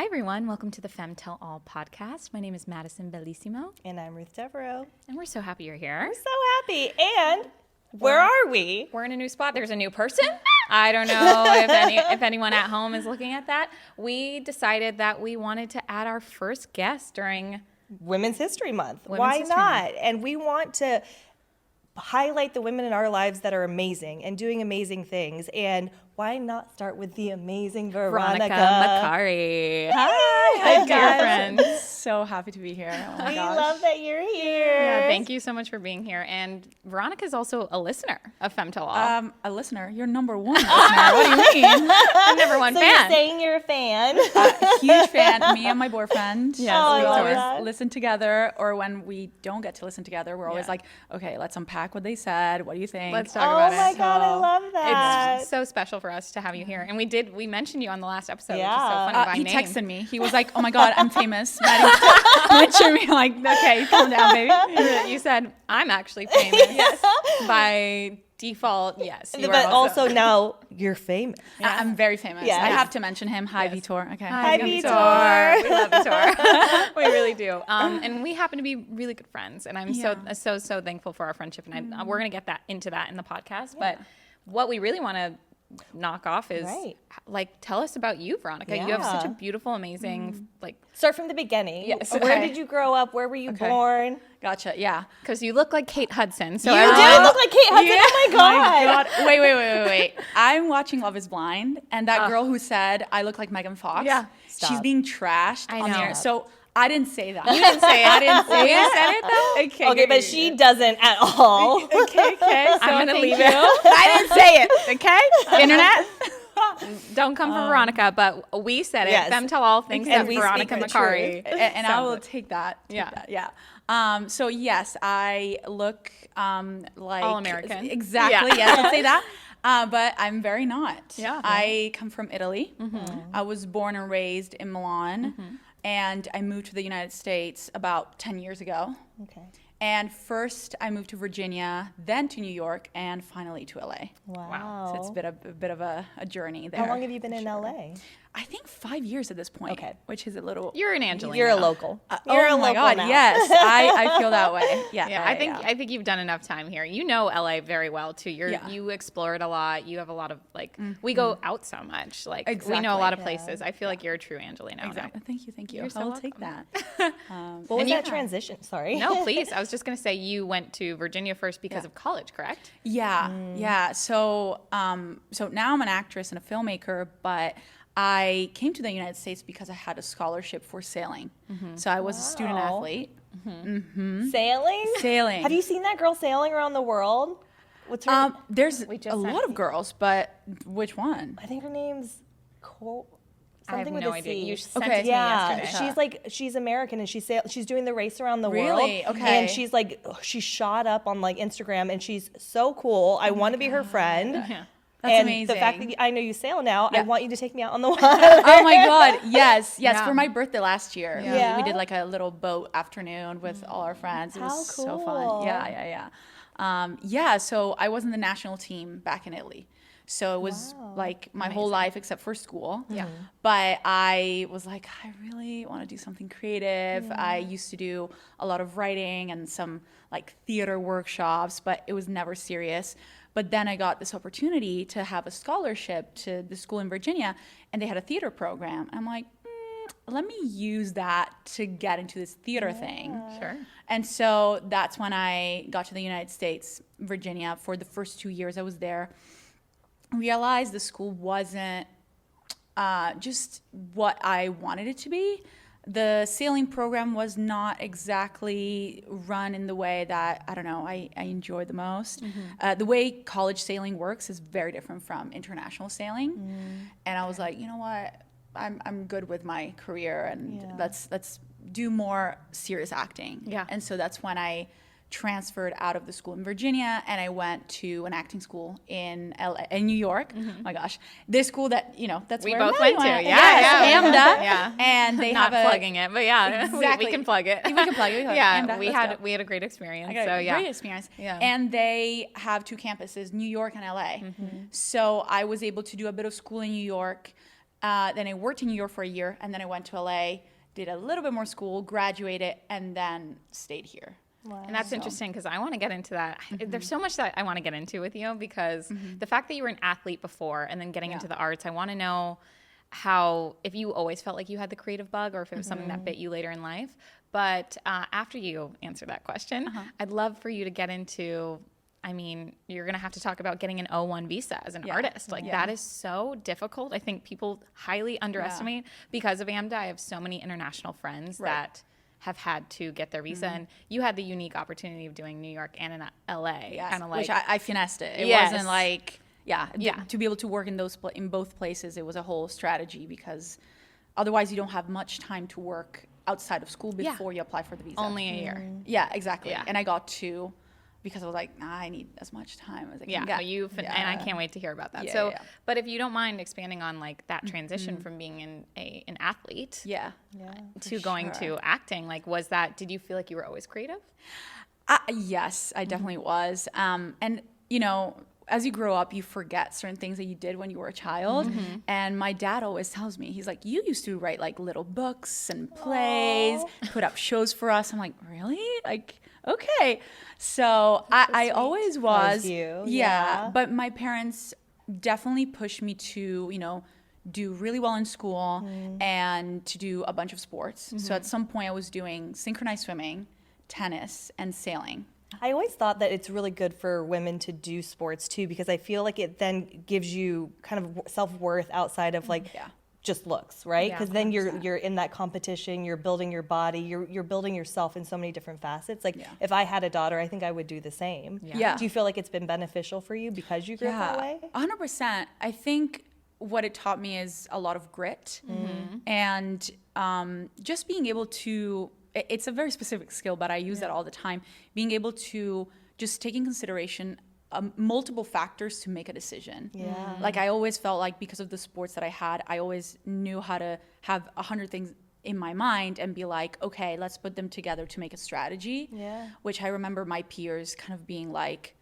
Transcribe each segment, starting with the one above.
everyone. Welcome to the Fem Tell All podcast. My name is Madison Bellissimo. And I'm Ruth Devereaux. And we're so happy you're here. We're so happy. And where are we? We're in a new spot. There's a new person. I don't know if anyone at home is looking at that. We decided that we wanted to add our first guest during Women's History Month. Women's History Month. And we want to highlight the women in our lives that are amazing and doing amazing things. And why not start with the amazing Veronica Maccari. Hi, dear friend. So happy to be here. Oh my We gosh. love that you're here. Yeah, thank you so much for being here. And Veronica is also a listener of Fem Tell All. A listener. You're number one listener. What do you mean? Number one So fan. you're saying you're a fan. Huge fan. Me and my boyfriend. Yes, Oh, I we love always that. listen together, or when we don't get to listen together, we're always Yeah. like, okay, let's unpack what they said. What do you think? Let's talk Oh about my it. God, I love that. It's so special for us to have you here. And we mentioned you on the last episode, which is so Yeah. funny by He name. texted me. He was like, "Oh my God, I'm famous." Maddie mentioned me. I'm like, okay, calm down, baby. You said, I'm actually famous. By default, yes. You But are also now you're famous. I'm very famous. Yes. I have to mention him. Hi, Vitor. Okay. Hi, Vitor. Vitor. We love Vitor. We really do. And we happen to be really good friends. And I'm so thankful for our friendship. And we're going to get into that in the podcast. But what we really want to knock off is tell us about you, Veronica. You have such a beautiful, amazing, Start from the beginning. Yes. Where Okay. did you grow up? Where were you born? Gotcha. Yeah. because you look like Kate Hudson. So You everyone- do look like Kate Hudson. Yeah. Oh my God. Wait. I'm watching Love is Blind, and that girl who said I look like Megan Fox, Yeah. she's Stop. being trashed I on the know. air. So I didn't say that. You didn't say it. I didn't say You it. said it, though? Okay, But she doesn't at all. Okay. So I'm gonna thank leave you. it. I didn't say it. Okay. Internet. Don't come for Veronica, but we said it. Yes. Fem Tell All thinks And that we Veronica speak the Maccari. And I sounds will like- take that. Yeah. Yeah. So yes, I look like All-American. Exactly. Yeah. Yes, let's say that. But I'm very not. Yeah. I come from Italy. I was born and raised in Milan, and I moved to the United States about 10 years ago. Okay. And first, I moved to Virginia, then to New York, and finally to LA. Wow. So it's a bit of a journey there. How long have you been in LA? I think 5 years at this point. Okay. Which is a little. You're an Angelina. You're a local. You're a oh my local God! now. Yes, I feel that way. Yeah. Yeah, I think you've done enough time here. You know LA very well too. You explore it a lot. You have a lot of we go out so much. We know a Exactly. lot of places. I feel like you're a true Angelina. Exactly. Thank you. You're so I'll welcome. take that. What was that transition? Sorry. No, please. I was just gonna say you went to Virginia first because of college, correct? Yeah. So now I'm an actress and a filmmaker, but I came to the United States because I had a scholarship for sailing. So I was a student athlete. Sailing? Sailing. Have you seen that girl sailing around the world? What's her There's just a lot had- of girls, but which one? I think her name's Cole. I have Something with no a idea. C. You sent Okay. it to me Yeah, yesterday. she's American and she's doing the race around the world. Really? Okay. And she's shot up on Instagram and she's so cool. I want to be her friend. Yeah. That's and amazing. the fact that I know you sail now, I Yeah. want you to take me out on the water. Oh my God! Yes. Yeah. For my birthday last year, Yeah. we did like a little boat afternoon with all our friends. It How was so cool. fun. Yeah. So I was in the national team back in Italy. So it was like my whole life except for school. Yeah. But I was like, I really want to do something creative. I used to do a lot of writing and some like theater workshops, but it was never serious. But then I got this opportunity to have a scholarship to the school in Virginia, and they had a theater program. I'm like, let me use that to get into this theater thing. Sure. And so that's when I got to the United States, Virginia. For the first 2 years I was there, realized the school wasn't just what I wanted it to be. The sailing program was not exactly run in the way that, I don't know, I enjoyed the most. The way college sailing works is very different from international sailing. And I was like, you know what? I'm good with my career, and let's do more serious acting. Yeah. And so that's when I transferred out of the school in Virginia, and I went to an acting school in New York. Oh my gosh, this school that that's We where both Maddie went to. went. Yeah, Yes, AMDA. Yeah. And they Not have plugging it, but yeah, Exactly. we can plug it. We can plug it. Yeah, AMDA, we let's go. had a great experience. I got So a yeah, great experience. Yeah. And they have 2 campuses, New York and LA. So I was able to do a bit of school in New York, Then I worked in New York for a year, and then I went to LA, did a little bit more school, graduated, and then stayed here. Wow. And that's interesting because I want to get into that. There's so much that I want to get into with you because the fact that you were an athlete before and then getting into the arts, I want to know how, if you always felt like you had the creative bug or if it was something that bit you later in life. But after you answer that question, I'd love for you to get into, I mean, you're going to have to talk about getting an O-1 visa as an artist. Like that is so difficult. I think people highly underestimate because of AMDA. I have so many international friends that have had to get their visa, and you had the unique opportunity of doing New York and in LA. Yes, like, which I finessed it. It wasn't like, to be able to work in both places, it was a whole strategy because otherwise you don't have much time to work outside of school before you apply for the visa. Only a year. Yeah, exactly. Yeah. And I got 2 because I was like, I need as much time as I can get. And I can't wait to hear about that. But if you don't mind expanding on like that transition from being an athlete to going to acting, like did you feel like you were always creative? Yes, I definitely was. And you know, as you grow up, you forget certain things that you did when you were a child. And my dad always tells me, he's like, you used to write like little books and plays, put up shows for us. I'm like, really? Like, okay. So I always was. Yeah. But my parents definitely pushed me to, you know, do really well in school and to do a bunch of sports. So at some point I was doing synchronized swimming, tennis, and sailing. I always thought that it's really good for women to do sports too, because I feel like it then gives you kind of self-worth outside of like just looks, right? Because then you're in that competition, you're building your body, you're building yourself in so many different facets. Like if I had a daughter, I think I would do the same. Yeah. Do you feel like it's been beneficial for you because you grew up that way? 100%. I think what it taught me is a lot of grit and just being able to, it's a very specific skill, but I use that all the time. Being able to just take in consideration multiple factors to make a decision. Like I always felt like because of the sports that I had, I always knew how to have 100 things in my mind and be like, okay, let's put them together to make a strategy. Which I remember my peers kind of being like,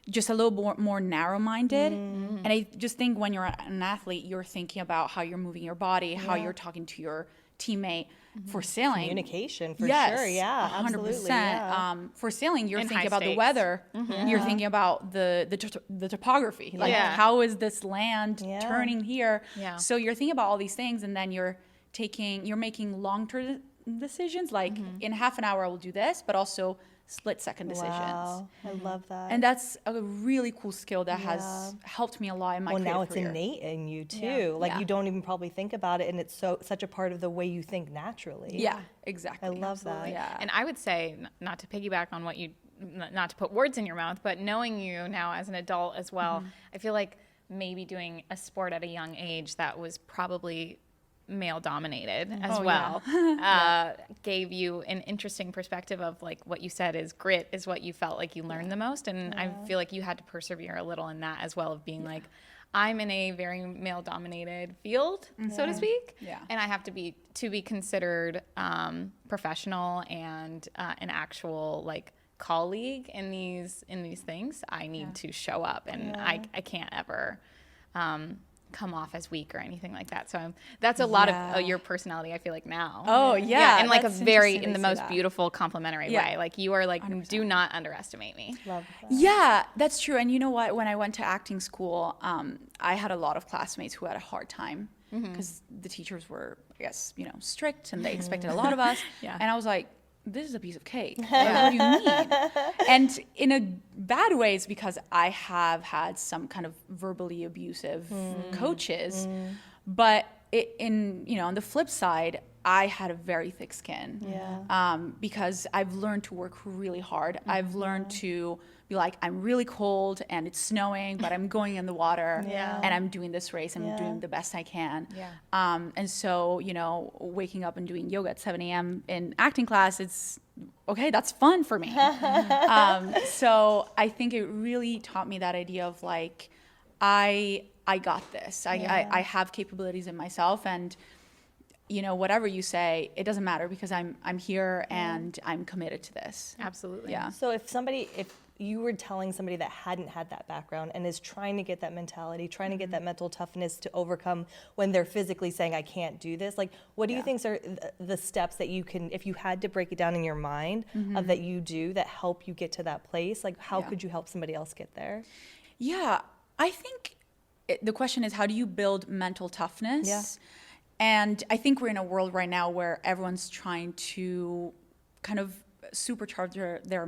just a little more narrow-minded. And I just think when you're an athlete, you're thinking about how you're moving your body, how you're talking to your teammate. For sailing, communication for sure, 100%. Yeah. For sailing, you're thinking about the weather. You're thinking about the topography. Like, how is this land turning here? So you're thinking about all these things, and then you're making long-term decisions. Like in half an hour, I will do this, but also split-second decisions. Wow, I love that. And that's a really cool skill that has helped me a lot in my creative career. Well, now it's innate in you too. Like you don't even probably think about it, and it's such a part of the way you think naturally. Yeah, exactly. I love that. Yeah. And I would say, not to piggyback on what not to put words in your mouth, but knowing you now as an adult as well, I feel like maybe doing a sport at a young age that was probably male dominated as well gave you an interesting perspective of like what you said is grit is what you felt like you learned the most, and I feel like you had to persevere a little in that as well, of being like, I'm in a very male dominated field, so to speak, and I have to be considered professional and an actual like colleague in these things. I need to show up, and I can't ever come off as weak or anything like that. So that's a lot of your personality, I feel like now. Oh yeah. And like in the most beautiful complimentary way. Like you are like, 100%. Do not underestimate me. Love that. Yeah, that's true. And you know what? When I went to acting school, I had a lot of classmates who had a hard time because the teachers were, I guess, you know, strict, and they expected a lot of us. And I was like, this is a piece of cake. Like, what do you mean? And in a bad way, it's because I have had some kind of verbally abusive coaches. But on the flip side, I had a very thick skin. Because I've learned to work really hard. I've learned to be like, I'm really cold and it's snowing, but I'm going in the water and I'm doing this race and I'm doing the best I can. And so, you know, waking up and doing yoga at 7 a.m. in acting class, it's okay, that's fun for me. So I think it really taught me that idea of like, I got this. I have capabilities in myself, and you know, whatever you say, it doesn't matter because I'm here and I'm committed to this. Absolutely. Yeah. So if you were telling somebody that hadn't had that background and is trying to get that mentality, trying to get that mental toughness to overcome when they're physically saying, I can't do this. Like, what do you think are the steps that you can, if you had to break it down in your mind, that you do that help you get to that place? Like, how could you help somebody else get there? Yeah, I think the question is, how do you build mental toughness? Yeah. And I think we're in a world right now where everyone's trying to kind of supercharge their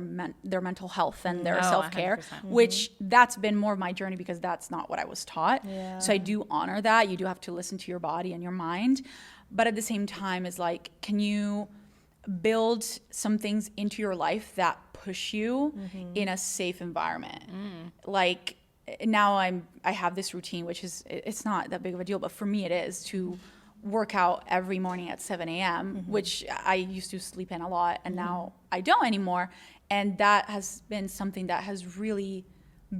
mental health and their self-care, 100%. which that's been more of my journey because that's not what I was taught. So I do honor that. You do have to listen to your body and your mind. But at the same time, it's like, can you build some things into your life that push you in a safe environment? Like, now I have this routine, which is, it's not that big of a deal, but for me it is, to work out every morning at 7 a.m., which I used to sleep in a lot, and now I don't anymore. And that has been something that has really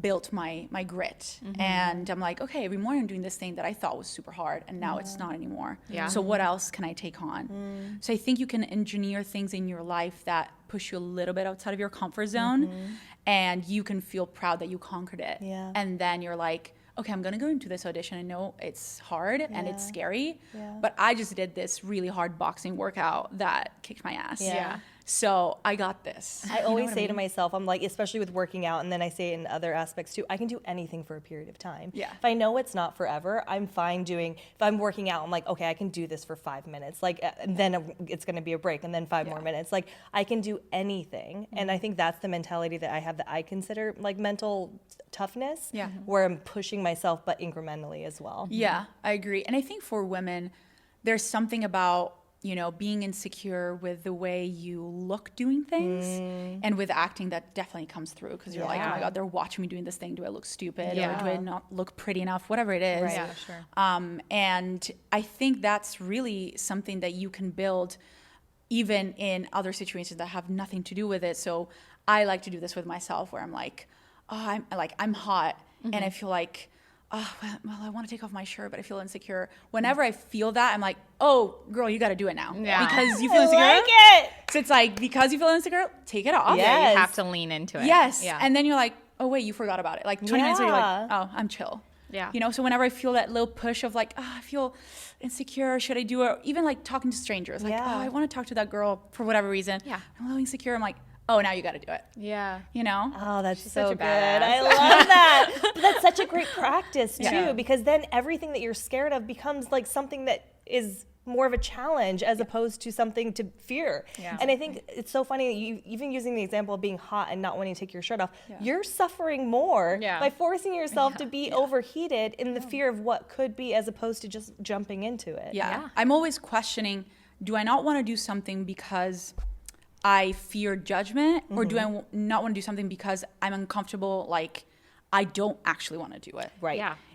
built my grit. And I'm like, okay, every morning I'm doing this thing that I thought was super hard, and now it's not anymore. So what else can I take on? So I think you can engineer things in your life that push you a little bit outside of your comfort zone, and you can feel proud that you conquered it. And then you're like, okay, I'm gonna go into this audition. I know it's hard and it's scary, but I just did this really hard boxing workout that kicked my ass. So I got this. I always say to myself, I'm like, especially with working out, and then I say it in other aspects too, I can do anything for a period of time. If I know it's not forever, I'm fine doing, if I'm working out, I'm like, okay, I can do this for 5 minutes. Like, and then it's going to be a break, and then 5 more minutes. Like, I can do anything. And I think that's the mentality that I have, that I consider like mental toughness, where I'm pushing myself, but incrementally as well. Yeah, I agree. And I think for women, there's something about, being insecure with the way you look doing things, and with acting that definitely comes through, because you're like, oh my God, they're watching me doing this thing. Do I look stupid? Or do I not look pretty enough? Whatever it is. And I think that's really something that you can build even in other situations that have nothing to do with it. So I like to do this with myself, where I'm like, oh, I'm hot, and I feel like, oh, well, I want to take off my shirt, but I feel insecure. Whenever I feel that, I'm like, oh, girl, you got to do it now. Because you feel insecure. I like it. So it's like, because you feel insecure, take it off. Yeah, you have to lean into it. Yes. And then you're like, oh, wait, you forgot about it. Like 20 minutes later, you're like, oh, I'm chill. So whenever I feel that little push of like, oh, I feel insecure, should I do it? Even like talking to strangers, like, oh, I want to talk to that girl for whatever reason. I'm a little insecure. I'm like, oh, now you got to do it. Oh, that's She's so such a good. badass. I love that. But that's such a great practice too, because then everything that you're scared of becomes like something that is more of a challenge as opposed to something to fear. And I think it's so funny that you, even using the example of being hot and not wanting to take your shirt off, you're suffering more by forcing yourself to be overheated in the fear of what could be, as opposed to just jumping into it. I'm always questioning, do I not want to do something because I fear judgment, or do I not want to do something because I'm uncomfortable, like I don't actually want to do it?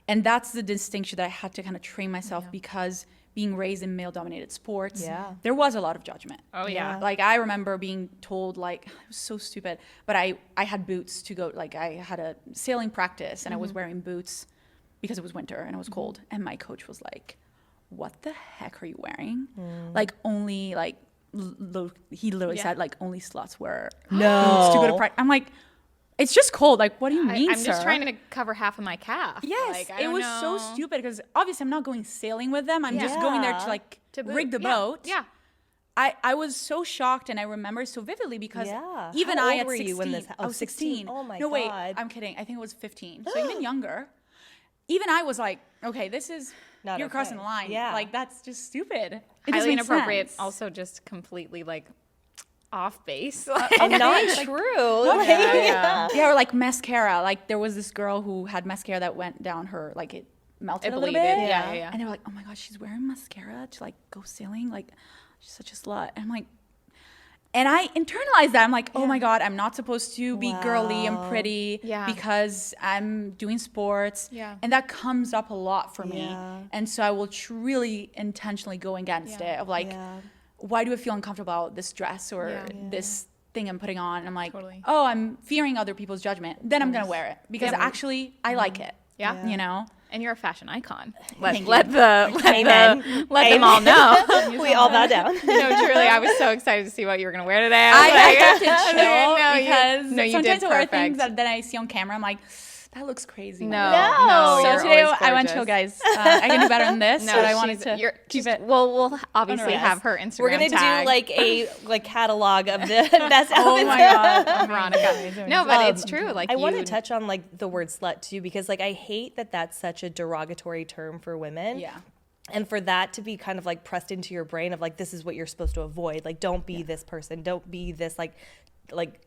And that's the distinction that I had to kind of train myself, because being raised in male-dominated sports, there was a lot of judgment. Like, I remember being told, like, it was so stupid, but I had boots to go, like, I had a sailing practice, and I was wearing boots because it was winter and it was cold, and my coach was like, what the heck are you wearing? Like, only, like, he literally said, like, only sluts wear boots to go to practice. I'm like, it's just cold. Like, what do you mean, I'm sir? just trying to cover half of my calf. Yes, like, it was so stupid, because obviously I'm not going sailing with them. I'm just going there to, like, rig the boat. I was so shocked, and I remember so vividly, because even How I old at were 16, you when this? I was 16. Oh my no, God. wait, I'm kidding. I think it was 15. So even younger. Even I was like, okay, this is, you're crossing the line. Like, that's just stupid. It Highly inappropriate. Sense. Also, just completely like off base. And not true. Or like mascara. Like, there was this girl who had mascara that went down her, like, it melted a little bit. And they were like, oh my God, she's wearing mascara to, like, go sailing. Like, she's such a slut. And I'm like, and I internalized that. I'm like, oh my God, I'm not supposed to be girly and pretty because I'm doing sports. And that comes up a lot for me. And so I will really intentionally go against it, of like, why do I feel uncomfortable about this dress or this thing I'm putting on? And I'm like, oh, I'm fearing other people's judgment. Then I'm going to wear it because actually I like it. You know? And you're a fashion icon. Thank Let you. them all know. We all bow down. No, truly, I was so excited to see what you were going to wear today. I have to No, chill because you did sometimes I wear perfect. things that I see on camera. I'm like, that looks crazy. No. So you're today always I went gorgeous. chill, guys. I can do better than this, but I wanted to keep it. We'll obviously Yes. have her Instagram We're gonna tag. do like a catalog of the best outfits. Oh my god, Veronica. No, but it's true. Like I want to touch on like the word slut too, because like I hate that that's such a derogatory term for women. Yeah. And for that to be kind of like pressed into your brain of like, this is what you're supposed to avoid. Like, don't be this person. Don't be this like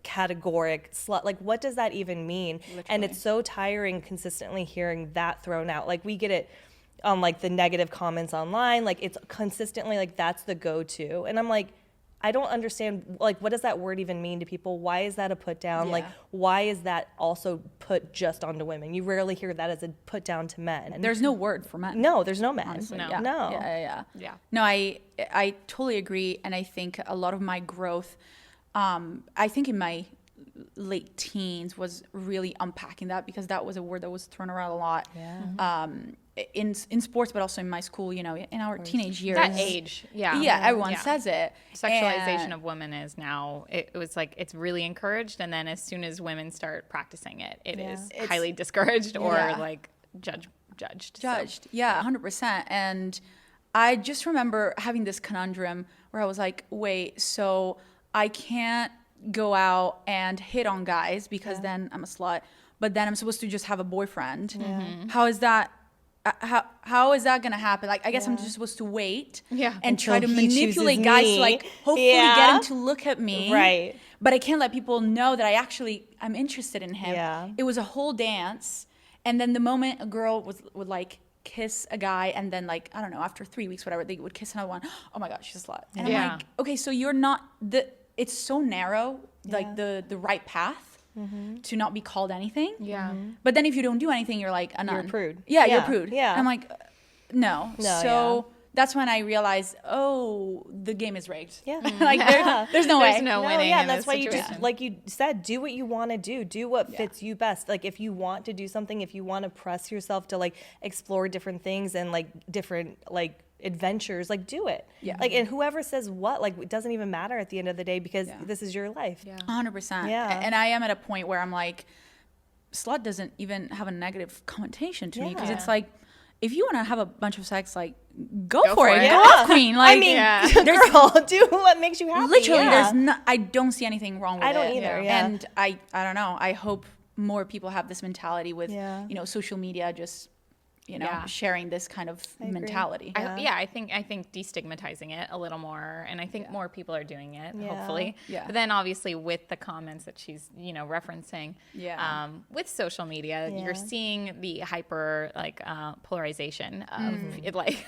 categoric slut. Like, what does that even mean? Literally. And it's so tiring consistently hearing that thrown out. Like, we get it on like the negative comments online. Like, it's consistently like that's the go-to. And I'm like, I don't understand, like, what does that word even mean to people? Why is that a put down? Yeah. Like, why is that also put just onto women? You rarely hear that as a put down to men. There's no word for men. No, there's no men. Honestly, No. yeah. No. Yeah. No, I totally agree, and I think a lot of my growth, I think in my late teens was really unpacking that, because that was a word that was thrown around a lot. Yeah. In sports, but also in my school, you know, in our teenage years. that age. Yeah. Yeah, everyone Yeah. says it. Sexualization of women is now, it was like, it's really encouraged. And then as soon as women start practicing it, it is highly discouraged or like judged. Judged. Yeah, 100%. And I just remember having this conundrum where I was like, wait, so I can't go out and hit on guys because then I'm a slut, but then I'm supposed to just have a boyfriend. Mm-hmm. How is that? How is that gonna happen? Like, I guess I'm just supposed to wait and until try to he manipulate chooses guys me. to like hopefully get him to look at me. Right. But I can't let people know that I'm interested in him. Yeah. It was a whole dance. And then the moment a girl would like kiss a guy, and then like, I don't know, after 3 weeks, whatever, they would kiss another one. Oh my God, she's a slut. And I'm like, okay, so you're not it's so narrow, like the right path. Mm-hmm. To not be called anything. Yeah. But then if you don't do anything, you're like a nun. You're a prude. Yeah, you're a Yeah. prude. Yeah. And I'm like, no. So that's when I realized, oh, the game is rigged. Yeah. Like there's no way. There's no winning yeah, in and that's this why you situation. just, like you said, do what you want to do. Do what fits you best. Like, if you want to do something, if you want to press yourself to like explore different things and like different like adventures, like do it. Yeah. Like, and whoever says what, like, it doesn't even matter at the end of the day, because this is your life. Yeah. 100%. Yeah. And I am at a point where I'm like, slut doesn't even have a negative connotation to me, because it's like, if you want to have a bunch of sex, like, go for it. Yeah. Go off, queen. Like, I mean, girl, do what makes you happy. literally, Yeah. I don't see anything wrong with it. I don't either, yeah. And I don't know. I hope more people have this mentality with, Yeah. you know, social media, just, you know, sharing this kind of agree. mentality. I think destigmatizing it a little more, and I think more people are doing it, hopefully. Yeah. But then obviously with the comments that she's, you know, referencing, with social media, you're seeing the hyper like polarization of it, like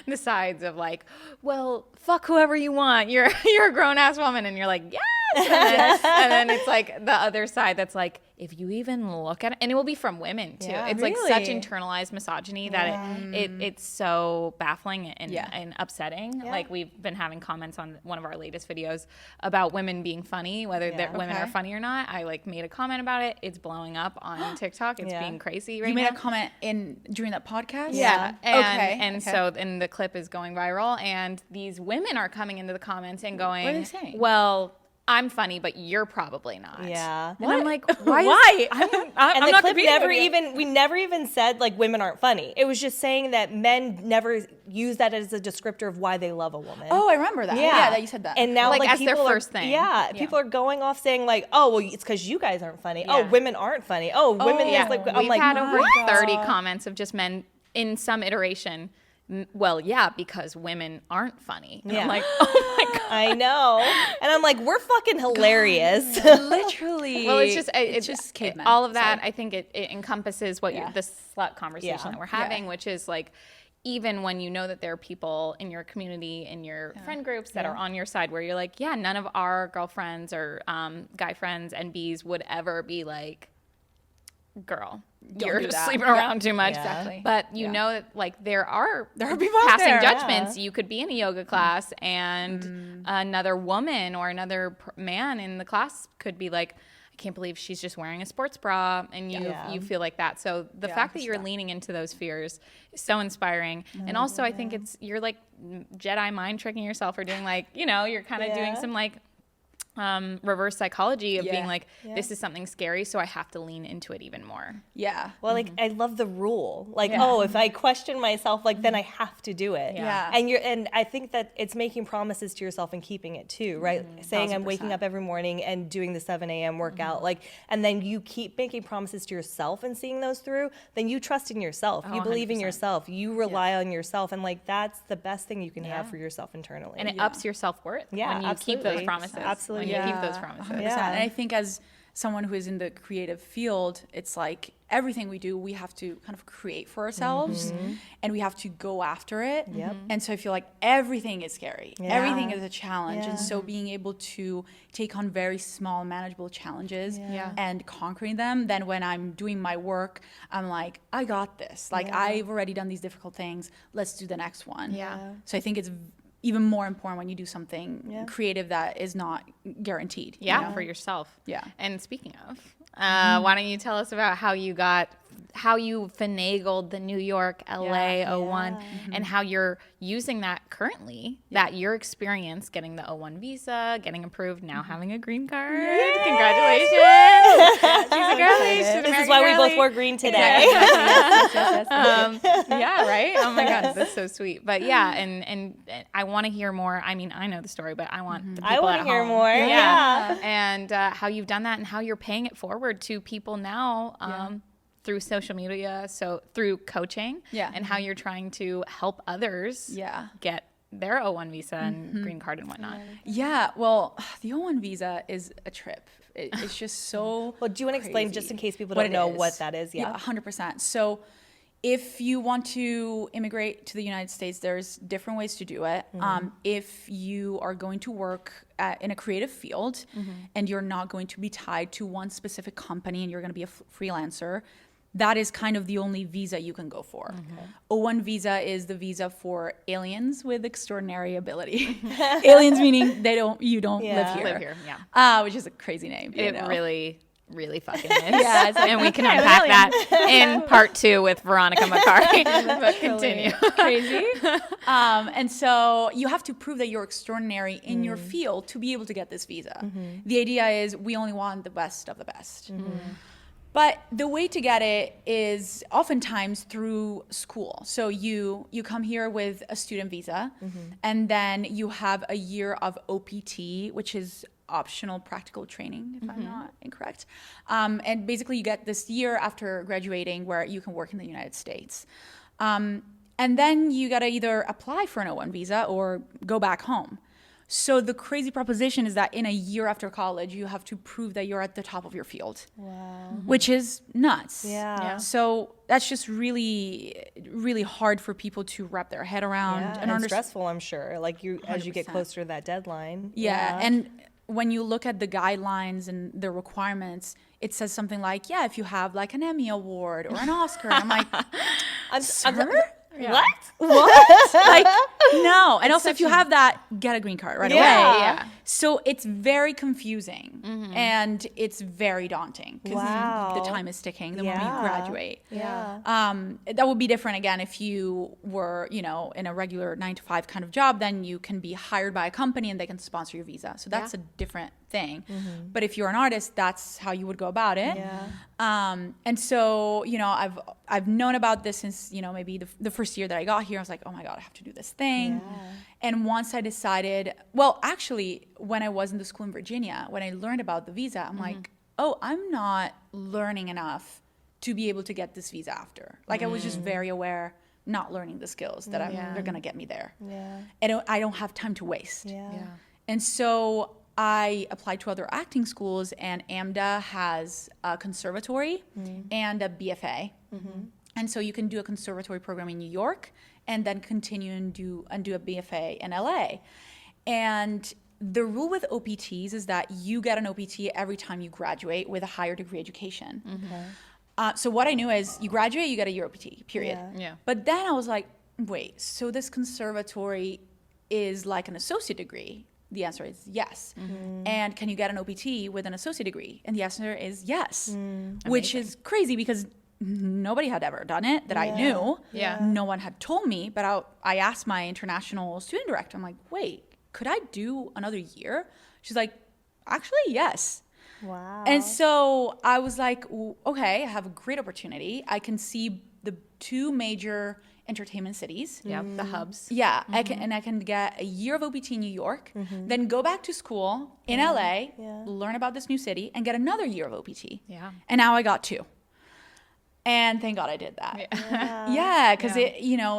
the sides of like, well, fuck whoever you want. You're a grown ass woman, and you're like, yes. And then it's like the other side that's like, if you even look at it, and it will be from women too. Yeah. It's like such internalized misogyny that it's so baffling and upsetting. Yeah. Like, we've been having comments on one of our latest videos about women being funny, whether that women are funny or not. I like made a comment about it. It's blowing up on TikTok. It's being crazy right now. You made a comment during that podcast? Yeah. And Okay. so and the clip is going viral, and these women are coming into the comments and going, What are they saying? well, I'm funny, but you're probably not. Yeah. And I'm like, why? Why? I'm And the not clip competing never with you. we never even said like women aren't funny. It was just saying that men never use that as a descriptor of why they love a woman. Oh, I remember that. Yeah, that you said that. And now Like, like as their people first are, thing. Yeah, people are going off saying like, oh, well, it's because you guys aren't funny. Oh, women aren't funny. Oh, women is like. I'm We've like, had over what? 30 comments of just men in some iteration. Well, yeah, because women aren't funny. And I'm like, oh my God. I know. And I'm like, we're fucking hilarious. Literally. Well, it's just cavemen. all of that. I think it encompasses what the slut conversation that we're having, Yeah. which is like, even when you know that there are people in your community, in your friend groups that are on your side, where you're like, yeah, none of our girlfriends or guy friends and Bs would ever be like, girl, you're do that. sleeping around too much. Exactly. But you know that like there are people out passing there, judgments. You could be in a yoga class and another woman or another man in the class could be like, I can't believe she's just wearing a sports bra, and you feel like that. So the fact that you're leaning into those fears is so inspiring. And also I think you're like Jedi mind tricking yourself, or doing like, you're kind of doing some like reverse psychology of being like, this is something scary, so I have to lean into it even more. Yeah. Well, like I love the rule. Like, if I question myself, like then I have to do it. Yeah. And I think that it's making promises to yourself and keeping it too, right? Saying 1000%. I'm waking up every morning and doing the 7 a.m. workout, like, and then you keep making promises to yourself and seeing those through. Then you trust in yourself. You believe 100%. In yourself. You rely on yourself, and like that's the best thing you can have for yourself internally. And it ups your self-worth when you keep those promises. Absolutely. You keep those promises. 100%. And I think as someone who is in the creative field, it's like everything we do, we have to kind of create for ourselves, and we have to go after it. And so I feel like everything is scary. Everything is a challenge. And so being able to take on very small, manageable challenges and conquering them, then when I'm doing my work, I'm like, I got this. Like, I've already done these difficult things. Let's do the next one. So I think it's even more important when you do something creative that is not guaranteed. For yourself. And speaking of, Mm-hmm. why don't you tell us about how you finagled the New York, LA O-1, and how you're using that currently, that your experience getting the O-1 visa, getting approved, now having a green card. Congratulations. She's a girly. This is why we both wore green today. Yeah, right? Oh my God, that's so sweet. But yeah, and I want to hear more. I mean, I know the story, but I want the people at home. Hear more. Yeah. And how you've done that, and how you're paying it forward to people now through social media, so through coaching, and how you're trying to help others get their O-1 visa and green card and whatnot. Yeah, well, the O-1 visa is a trip. It's just so Well, do you want to explain, just in case people don't know what that is? Yeah, 100%. So if you want to immigrate to the United States, there's different ways to do it. If you are going to work in a creative field and you're not going to be tied to one specific company and you're going to be a freelancer, that is kind of the only visa you can go for. O-1 visa is the visa for aliens with extraordinary ability. Aliens meaning you don't live here. Which is a crazy name. It really fucking is. And we can unpack that in part 2 with Veronica Maccari. But continue. Crazy. And so you have to prove that you're extraordinary in your field to be able to get this visa. The idea is we only want the best of the best. But the way to get it is oftentimes through school. So you come here with a student visa, and then you have a year of OPT, which is optional practical training, if I'm not incorrect. And basically you get this year after graduating where you can work in the United States. And then you got to either apply for an O-1 visa or go back home. So the crazy proposition is that in a year after college, you have to prove that you're at the top of your field. Which is nuts. So that's just really, really hard for people to wrap their head around. And stressful, I'm sure. Like as you get closer to that deadline. And when you look at the guidelines and the requirements, it says something like, if you have like an Emmy award or an Oscar. I'm like, sir? What? Like, no. And also, if you have that, get a green card right away. So it's very confusing and it's very daunting because the time is ticking the moment you graduate. That would be different again if you were, in a regular 9-to-5 kind of job. Then you can be hired by a company and they can sponsor your visa. So that's a different thing. But if you're an artist, that's how you would go about it. And so, I've known about this since, maybe the first year that I got here. I was like, oh my God, I have to do this thing. And once I decided, well, actually, when I was in the school in Virginia, when I learned about the visa, I'm like, oh, I'm not learning enough to be able to get this visa after. Like I was just very aware, not learning the skills that they're going to get me there. And I don't have time to waste. And so I applied to other acting schools, and AMDA has a conservatory and a BFA. And so you can do a conservatory program in New York and then continue and do a BFA in LA. And the rule with OPTs is that you get an OPT every time you graduate with a higher degree education. So what I knew is you graduate, you get a year OPT, period. But then I was like, wait, so this conservatory is like an associate degree. The answer is yes. And can you get an OPT with an associate degree? And the answer is yes, which is crazy because nobody had ever done it that I knew. No one had told me, but I asked my international student director, I'm like, wait, could I do another year? She's like, actually, yes. Wow. And so I was like, okay, I have a great opportunity. I can see the 2 major entertainment cities. The hubs. Yeah, I can get a year of OPT in New York, then go back to school in LA, learn about this new city, and get another year of OPT. Yeah. And now I got 2. And thank God I did that. Yeah, because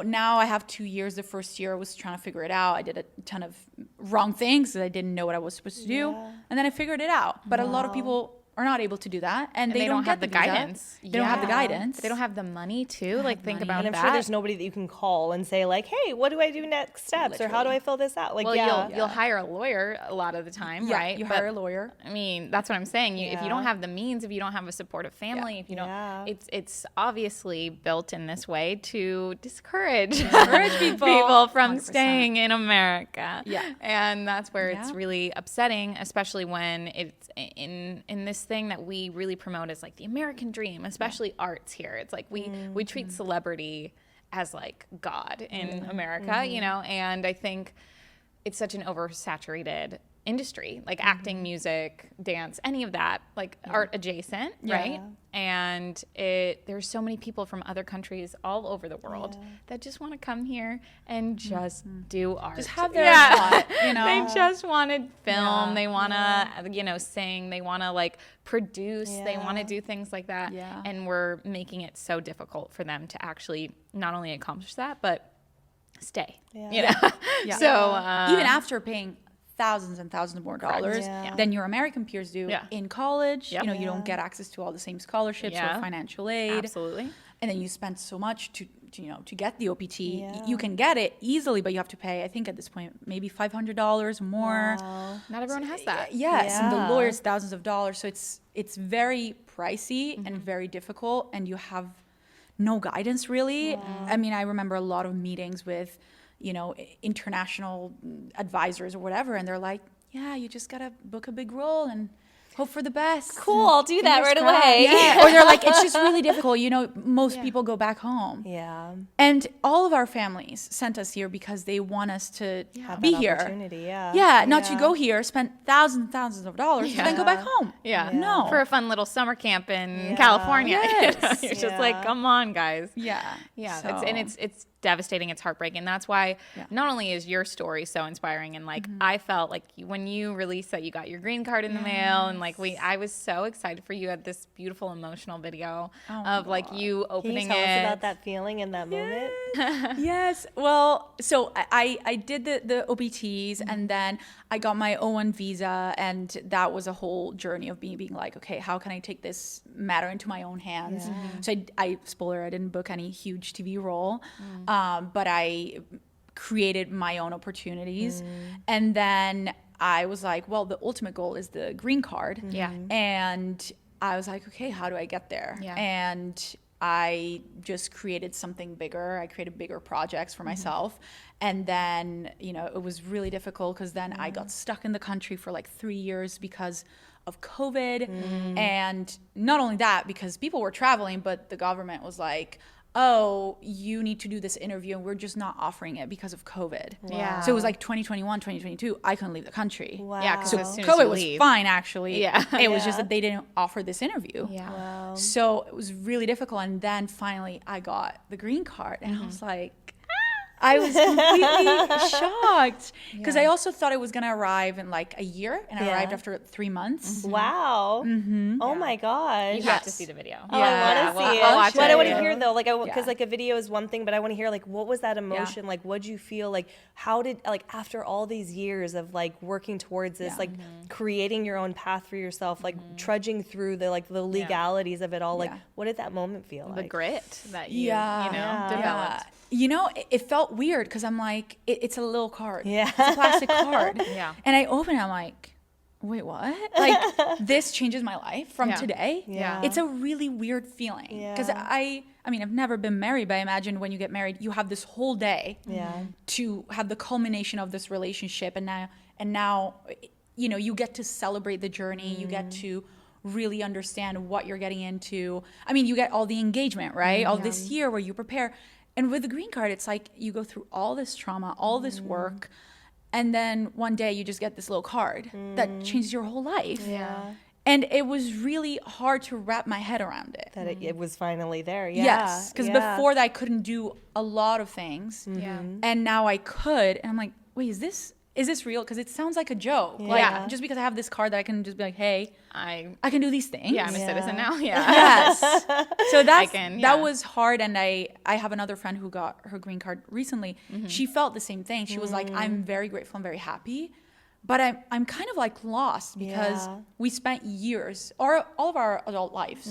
now I have 2 years. The first year I was trying to figure it out. I did a ton of wrong things that I didn't know what I was supposed to do. And then I figured it out. But a lot of people are not able to do that, and they don't have the guidance. They don't have the guidance. They don't have the money too. Like, think about that. And I'm sure there's nobody that you can call and say like, hey, what do I do next steps? Or how do I fill this out? Like, well, you'll hire a lawyer a lot of the time, right? You hire a lawyer. I mean, that's what I'm saying. If you don't have the means, if you don't have a supportive family, if you don't, it's obviously built in this way to discourage people from 100%. staying in America. Yeah. And that's where it's really upsetting, especially when it's in this thing that we really promote as like the American dream, especially arts here. It's like we treat celebrity as like God in America, and I think it's such an oversaturated industry, like acting, music, dance, any of that, like art adjacent, right? And there's so many people from other countries all over the world that just want to come here and just do art. Just have their spot, They just want to film. They want to, sing. They want to like produce. They want to do things like that. Yeah. And we're making it so difficult for them to actually not only accomplish that, but stay. So even after paying thousands and thousands more dollars than your American peers do in college, you don't get access to all the same scholarships or financial aid. Absolutely. And then you spend so much to get the OPT. You can get it easily, but you have to pay, I think at this point, maybe $500 more. Wow. Not everyone has that. Yes, and the lawyers, thousands of dollars. So it's very pricey and very difficult, and you have no guidance really. I mean, I remember a lot of meetings with international advisors or whatever, and they're like, yeah, you just gotta book a big role and hope for the best. Cool, I'll do that right away. Yeah. Or they're like, it's just really difficult. Most people go back home. Yeah. And all of our families sent us here because they want us to be here. Opportunity, not to go here, spend thousands of dollars, and then go back home. No. For a fun little summer camp in California. Yes. You're just like, come on, guys. Yeah. So. It's devastating. It's heartbreaking. That's why not only is your story so inspiring, and like I felt like when you released that you got your green card in the mail, and like I was so excited for you. You had this beautiful emotional video of like you opening Can you tell it. us about that feeling in that moment? Yes. Well, so I did the OPTs, and then I got my O-1 visa, and that was a whole journey of being like, okay, how can I take this matter into my own hands? So I didn't book any huge TV role. But I created my own opportunities. And then I was like, well, the ultimate goal is the green card. And I was like, okay, how do I get there? And I just created something bigger. I created bigger projects for myself. And then, it was really difficult because then I got stuck in the country for like 3 years because of COVID. And not only that, because people were traveling, but the government was like, oh, you need to do this interview, and we're just not offering it because of COVID. Wow. So it was like 2021, 2022, I couldn't leave the country. Wow. Yeah, because So COVID was fine, actually. It was just that they didn't offer this interview. Wow. So it was really difficult. And then finally I got the green card, and I was like, I was completely shocked because I also thought it was going to arrive in like a year, and I arrived after 3 months. Wow. Oh my gosh. You have to see the video. Oh, I want to see it. I'll watch But it. I want to hear though, like, because like a video is one thing, but I want to hear like, what was that emotion? Like, what'd you feel? Like, how did, like, after all these years of like working towards this, like creating your own path for yourself, like trudging through the legalities of it all, like, what did that moment feel like? The grit that you developed. It felt weird because I'm like, it's a little card. Yeah. It's a plastic card. Yeah. And I open it, I'm like, wait, what? Like, this changes my life from today. Yeah. It's a really weird feeling. Because I mean, I've never been married, but I imagine when you get married, you have this whole day to have the culmination of this relationship. And now, you know, you get to celebrate the journey. You get to really understand what you're getting into. I mean, you get all the engagement, right? All this year where you prepare. And with the green card, it's like you go through all this trauma, all this work. And then one day you just get this little card that changes your whole life. Yeah. And it was really hard to wrap my head around it. That it was finally there. Yeah. Yes. Because before that, I couldn't do a lot of things. And now I could. And I'm like, wait, is this real? Because it sounds like a joke. Like, just because I have this card that I can just be like, hey, I can do these things. Yeah, I'm a citizen now. Yeah. Yes. So that was hard. And I have another friend who got her green card recently. She felt the same thing. She was like, I'm very grateful and very happy. But I'm kind of like lost because we spent years, or all of our adult lives,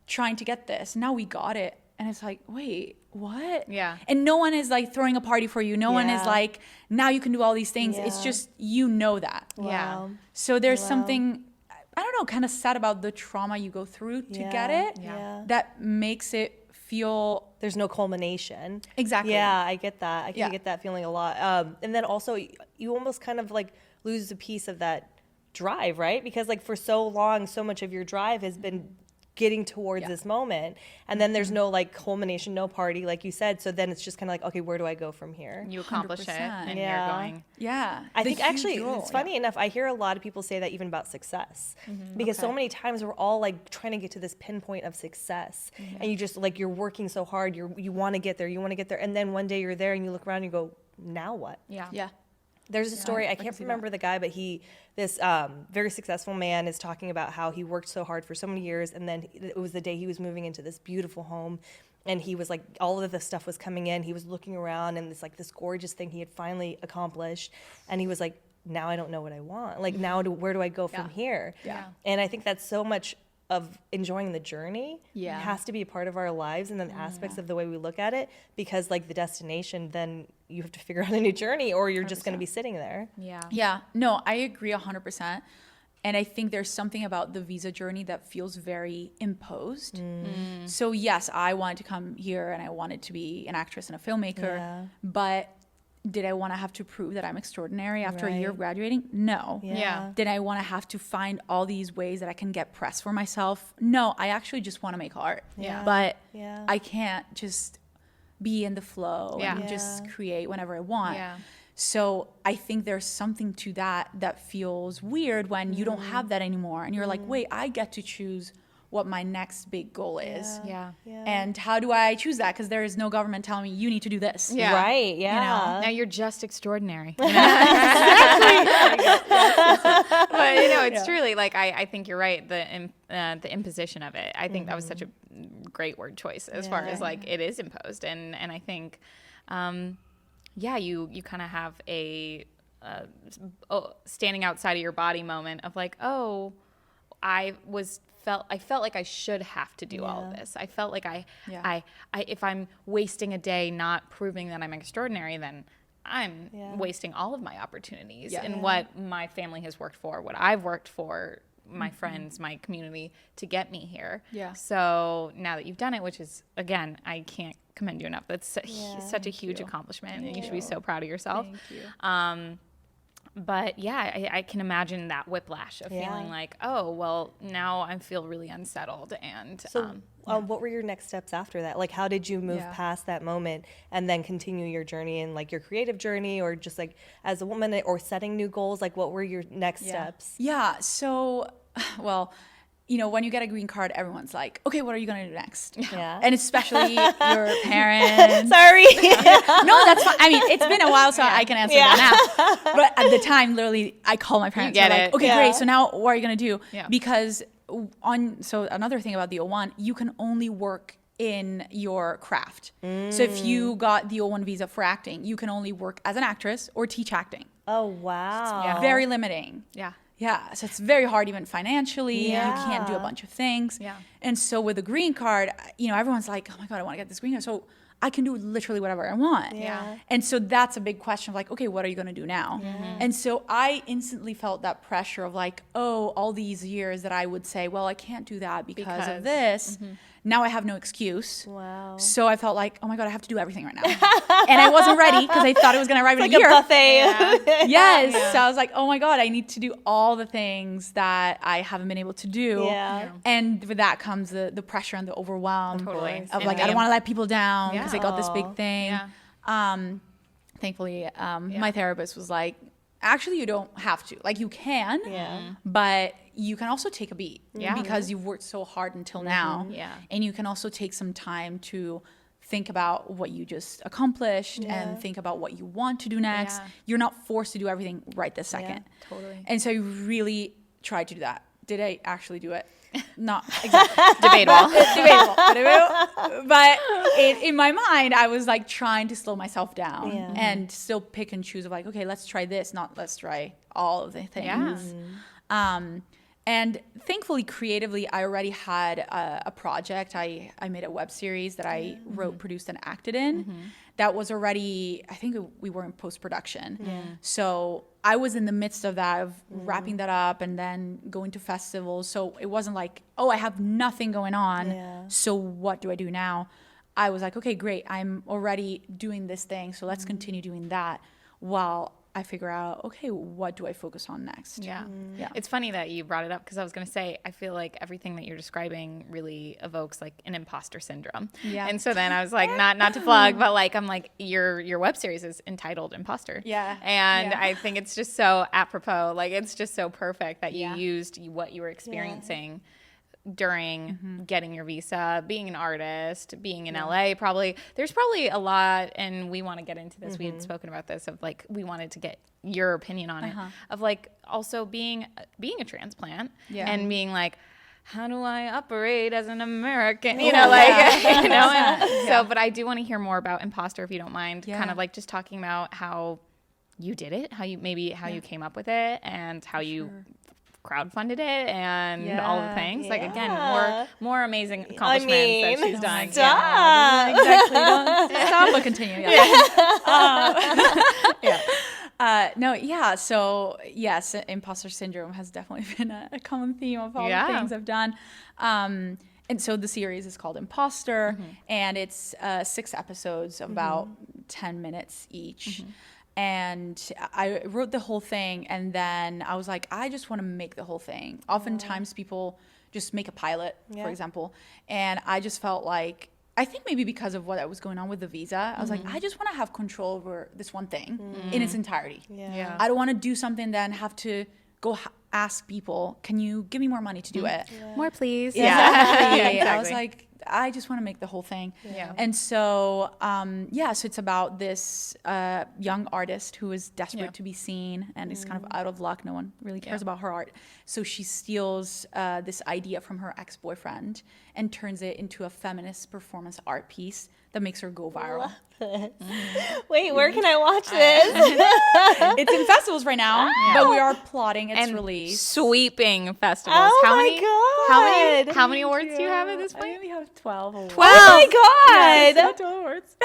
trying to get this. Now we got it. And it's like, wait, what? Yeah. And no one is like throwing a party for you. No one is like, now you can do all these things. It's just, you know that. Wow. Yeah. So there's something, I don't know, kind of sad about the trauma you go through to get it. Yeah. That makes it feel. There's no culmination. Exactly. Yeah, I get that. I can get that feeling a lot. And then also, you almost kind of like lose a piece of that drive, right? Because like for so long, so much of your drive has been getting towards this moment, and then there's no like culmination, no party, like you said. So then it's just kind of like, okay, where do I go from here? You accomplish 100%. It, and you're going. Yeah, I think actually it's funny enough. I hear a lot of people say that even about success, because so many times we're all like trying to get to this pinpoint of success, and you just like you're working so hard, you want to get there, and then one day you're there, and you look around and you go, now what? Yeah. There's a story, I can't remember the guy, but this very successful man is talking about how he worked so hard for so many years, and then it was the day he was moving into this beautiful home, and he was like, all of the stuff was coming in, he was looking around, and it's like this gorgeous thing he had finally accomplished, and he was like, now I don't know what I want. Like, now where do I go from here? Yeah. And I think that's so much of enjoying the journey has to be a part of our lives, and then aspects of the way we look at it, because like the destination, then you have to figure out a new journey, or you're 100%. Just going to be sitting there. Yeah. No, I agree 100%. And I think there's something about the visa journey that feels very imposed. So yes, I wanted to come here and I wanted to be an actress and a filmmaker, but did I want to have to prove that I'm extraordinary after a year of graduating? No. Yeah. Did I want to have to find all these ways that I can get press for myself? No, I actually just want to make art. Yeah. But I can't just be in the flow and just create whenever I want. Yeah. So I think there's something to that feels weird when you don't have that anymore. And you're like, wait, I get to choose what my next big goal is. Yeah. And how do I choose that? Because there is no government telling me you need to do this. Yeah. Right. Yeah. You know? Now you're just extraordinary. Exactly. But you know, it's truly like I think you're right. The imposition of it. I think that was such a great word choice as far as like it is imposed, and I think, you kind of have a standing outside of your body moment of like, oh, I felt like I should have to do all of this. I felt like I if I'm wasting a day not proving that I'm extraordinary, then I'm wasting all of my opportunities and what my family has worked for, what I've worked for, my friends, my community to get me here. Yeah. So now that you've done it, which is, again, I can't commend you enough. That's such a huge accomplishment, and you should be so proud of yourself. Thank you. But yeah, I can imagine that whiplash of feeling like, oh, well, now I feel really unsettled. And so what were your next steps after that? Like, how did you move past that moment and then continue your journey in like your creative journey, or just like as a woman, or setting new goals? Like, what were your next steps? Yeah. So, well, you know, when you get a green card, everyone's like, okay, what are you going to do next? Yeah. And especially your parents. Sorry. No, that's fine. I mean, it's been a while, so I can answer that now. But at the time, literally, I call my parents. Get like, it. Okay, great. So now what are you going to do? Yeah. Because so another thing about the O-1, you can only work in your craft. So if you got the O-1 visa for acting, you can only work as an actress or teach acting. Oh, wow. Very limiting. Yeah. Yeah, so it's very hard even financially. Yeah. You can't do a bunch of things. Yeah. And so with the green card, you know, everyone's like, oh my God, I want to get this green card. So I can do literally whatever I want. Yeah. And so that's a big question of like, okay, what are you going to do now? And so I instantly felt that pressure of like, oh, all these years that I would say, well, I can't do that because of this. Now I have no excuse. Wow. So I felt like, oh my God, I have to do everything right now. And I wasn't ready because I thought it was going to arrive in Like a year. a buffet. Yes. Yeah. So I was like, oh my God, I need to do all the things that I haven't been able to do. Yeah. And with that comes the pressure and the overwhelm Totally. of And like, I don't the- want to let people down because Yeah. I got this big thing. Yeah. Thankfully, my therapist was like, actually, you don't have to. Like, you can, Yeah. but you can also take a beat Yeah. because you've worked so hard until now. Yeah. And you can also take some time to think about what you just accomplished Yeah. and think about what you want to do next. Yeah. You're not forced to do everything right this second. Totally. And so I really tried to do that. Did I actually do it? Not exactly. Debatable. Debatable. But in my mind, I was like trying to slow myself down Yeah. and still pick and choose of like, okay, let's try this, not let's try all of the things. Yeah. And thankfully, creatively, I already had a project. I made a web series that I wrote, produced, and acted in. That was already, I think we were in post-production. So I was in the midst of that, of wrapping that up and then going to festivals. So it wasn't like, oh, I have nothing going on. Yeah. So what do I do now? I was like, okay, great. I'm already doing this thing. So let's continue doing that while I figure out, okay, what do I focus on next? Yeah. Yeah. It's funny that you brought it up because I was going to say, I feel like everything that you're describing really evokes like an imposter syndrome. Yeah. And so then I was like, not to plug, but like, I'm like, your web series is entitled Imposter. Yeah. And Yeah. I think it's just so apropos. Like, it's just so perfect that you Yeah. used what you were experiencing during getting your visa, being an artist, being in LA. There's probably a lot, and we want to get into this. We had spoken about this of like, we wanted to get your opinion on it, of like also being a transplant and being like, how do I operate as an American? You know, like, you know, and so, but I do want to hear more about Imposter, if you don't mind, kind of like just talking about how you did it, how you came up with it, and how you crowdfunded it, and all the things. Like, again, more amazing accomplishments that she's done. Stop. Exactly. Don't stop, but continue. So yes, imposter syndrome has definitely been a common theme of all the things I've done. And so the series is called Imposter, and it's 6 episodes of about 10 minutes each. And I wrote the whole thing, and then I was like, I just want to make the whole thing. Oftentimes people just make a pilot, for example, and I just felt like, I think maybe because of what was going on with the visa, I was like, I just want to have control over this one thing in its entirety. Yeah. I don't want to do something then have to go ask people, can you give me more money to do it? More, please. Exactly. Exactly. I was like, I just want to make the whole thing. Yeah. And so, so it's about this young artist who is desperate to be seen and is kind of out of luck. No one really cares about her art. So she steals this idea from her ex-boyfriend and turns it into a feminist performance art piece that makes her go viral. Wait, where can I watch this? It's in festivals right now, but we are plotting its And release. sweeping festivals. Oh how my many? God. How many awards do you have at this I point? only have 12 awards. Oh my God. Yeah, 12 awards.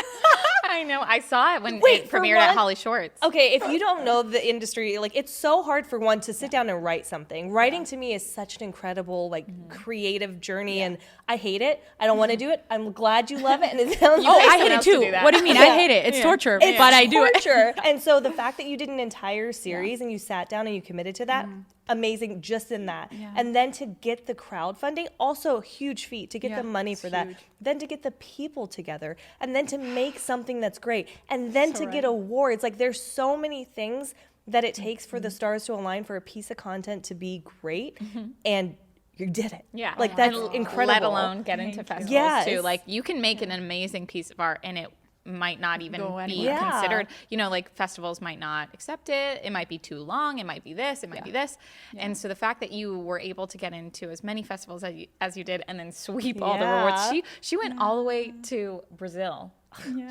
I know. I saw it when Wait, it for premiered at what? HollyShorts. Okay, if you don't know the industry, like it's so hard for one to sit down and write something. Writing to me is such an incredible, like, creative journey, and I hate it. I don't want to do it. I'm glad you love it, and it sounds Oh, pay I someone hate it else to too. do that. What do you mean? I hate it. It's torture, It's but I do it. torture. And so the fact that you did an entire series and you sat down and you committed to that, amazing just in that. Yeah. And then to get the crowdfunding, also a huge feat to get Yeah, the money it's for that. huge. Then to get the people together and then to make something that's great. And then to get awards. Like there's so many things that it takes for the stars to align for a piece of content to be great. And you did it. Yeah. Like that's And incredible. Let alone get into festivals Yes. too. Like you can make an amazing piece of art and it might not even Go be anywhere. Yeah. considered, you know, like festivals might not accept it. It might be too long. It might be this, it might be this. And so the fact that you were able to get into as many festivals as you did and then sweep all the rewards. Yeah. She went all the way to Brazil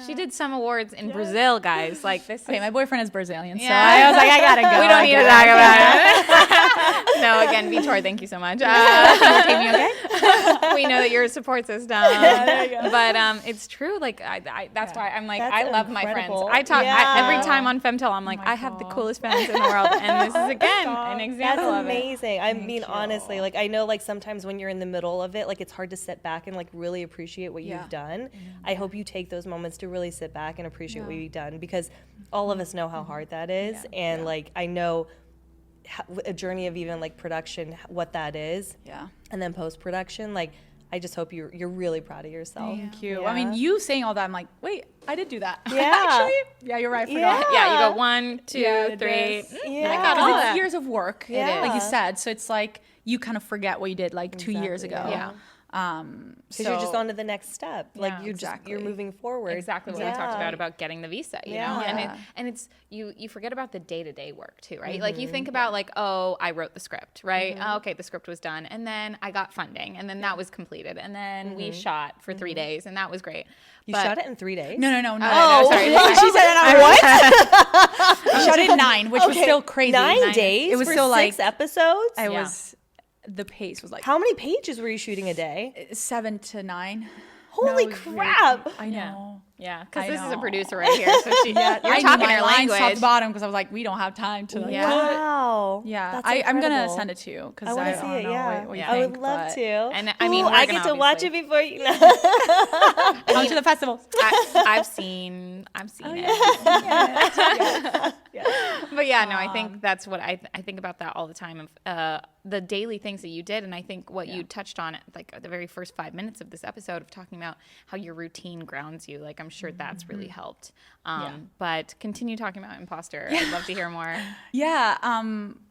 She did some awards in Brazil, guys. Like this. Okay, my boyfriend is Brazilian, so Yeah. I was like, I gotta go. We don't need to talk about it. No, again, Vitor, thank you so much. Your team, you okay? We know that you're a support system. But it's true. Like that's why I'm like, That's I love my friends. incredible. I talk Yeah. every time on Fem Tell, I'm like, I have the coolest friends in the world, and this is again an example That's of it. amazing. I mean, honestly, like I know like sometimes when you're in the middle of it, like it's hard to sit back and like really appreciate what you've done. I hope you take those moments to really sit back and appreciate what you've done, because all of us know how hard that is. And like I know a journey of even like production, what that is. Yeah. And then post-production, like I just hope you're really proud of yourself. Thank you. Yeah. I mean, you saying all that, I'm like, wait, I did do that. Yeah. Actually, yeah, you're right. I forgot. Yeah, you go 1, 2, Yeah, it 3. is. Yeah. I got all Because that. it's years of work, Yeah. like you said. So it's like you kind of forget what you did like 2 years ago. Exactly, Yeah. Because you're just on to the next step. Like Yeah, you're moving forward. Exactly what we talked about getting the visa, you know? Yeah. And it's you forget about the day-to-day work too, right? Like you think about like, oh, I wrote the script, right? Oh, okay, the script was done, and then I got funding, and then that was completed, and then we shot for 3 days, and that was great. You shot it in 3 days? No. Oh, sorry. She said, and I'm what? I shot it in 9, which was still crazy. 9 days? It was for still like 6 episodes? the pace was like How many pages were you shooting a day? 7 to 9. Holy No, it was really- crap. I know. Yeah, because I this is a know. producer right here, so you're I talking knew my her lines top language. to bottom because I was like, we don't have time to. Like, Yeah. Wow. Yeah, That's I'm gonna incredible. send it to you because I want to see don't it, know yeah. what you I think. would love but to. And I mean, Ooh, I Morgan, get to watch it obviously. before you know. Come to the festivals. I've seen it. But yeah, no, I think that's what I think about that all the time of the daily things that you did. And I think what you touched on like the very first 5 minutes of this episode of talking about how your routine grounds you, like I'm sure that's really helped. But continue talking about Imposter. I'd love to hear more. Yeah.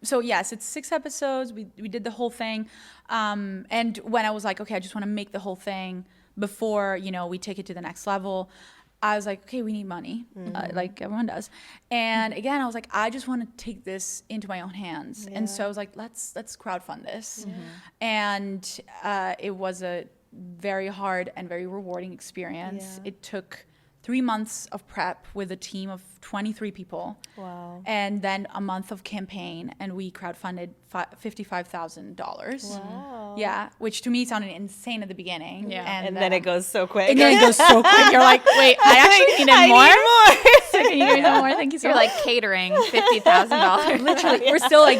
So yes, it's 6 episodes. We did the whole thing. And when I was like, okay, I just want to make the whole thing before, we take it to the next level, I was like, okay, we need money, like everyone does. And again, I was like, I just want to take this into my own hands. And so I was like, let's crowdfund this. And it was a very hard and very rewarding experience. Yeah. It took 3 months of prep with a team of 23 people. Wow. And then a month of campaign, and we crowdfunded $55,000. Wow. Yeah, which to me sounded insane at the beginning. Yeah. And then it goes so quick. And then it goes so quick. You're like, wait, I actually needed more. more. So can you give me some more? Thank you so You're much. like catering $50,000. Literally, we're still like,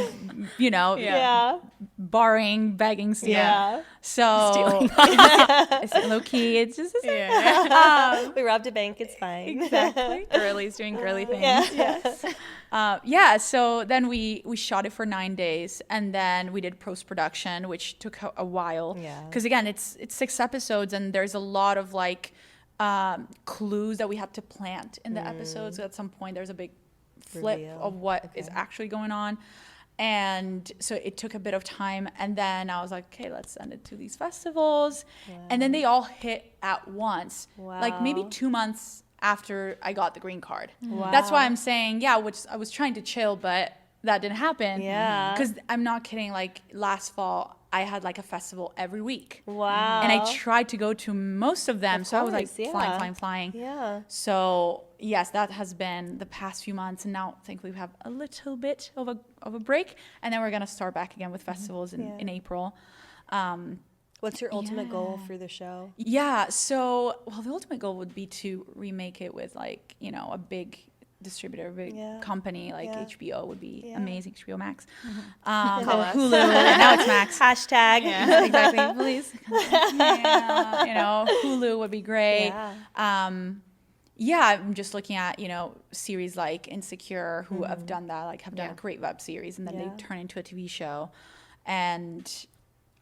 Yeah. borrowing, begging, stealing. Yeah. So it's low key. It's just the same. We robbed a bank. It's fine. Exactly. Girlies doing girly things. Yeah. So then we shot it for 9 days, and then we did post-production, which took a while. Yeah. Because again, it's 6 episodes, and there's a lot of like clues that we have to plant in the episodes. So at some point, there's a big flip Reveal. of what is actually going on. And so it took a bit of time, and then I was like, okay, let's send it to these festivals. And then they all hit at once, like maybe Wow. 2 months after I got the green card. Wow. That's why I'm saying, which I was trying to chill, but that didn't happen. Yeah. Because I'm not kidding, like last fall, I had like a festival every week. Wow. And I tried to go to most of them. So I was like course, yeah. flying. Yeah. So yes, that has been the past few months, and now thankfully we have a little bit of a break, and then we're gonna start back again with festivals in April. What's your ultimate goal for the show? Yeah, so the ultimate goal would be to remake it with like a big distributor, a big company like HBO would be amazing. HBO Max, Hulu, and now it's Max. Hashtag. Yeah, exactly. Please, Hulu would be great. I'm just looking at, series like Insecure who have done that, like have done a great web series, and then they turn into a TV show. And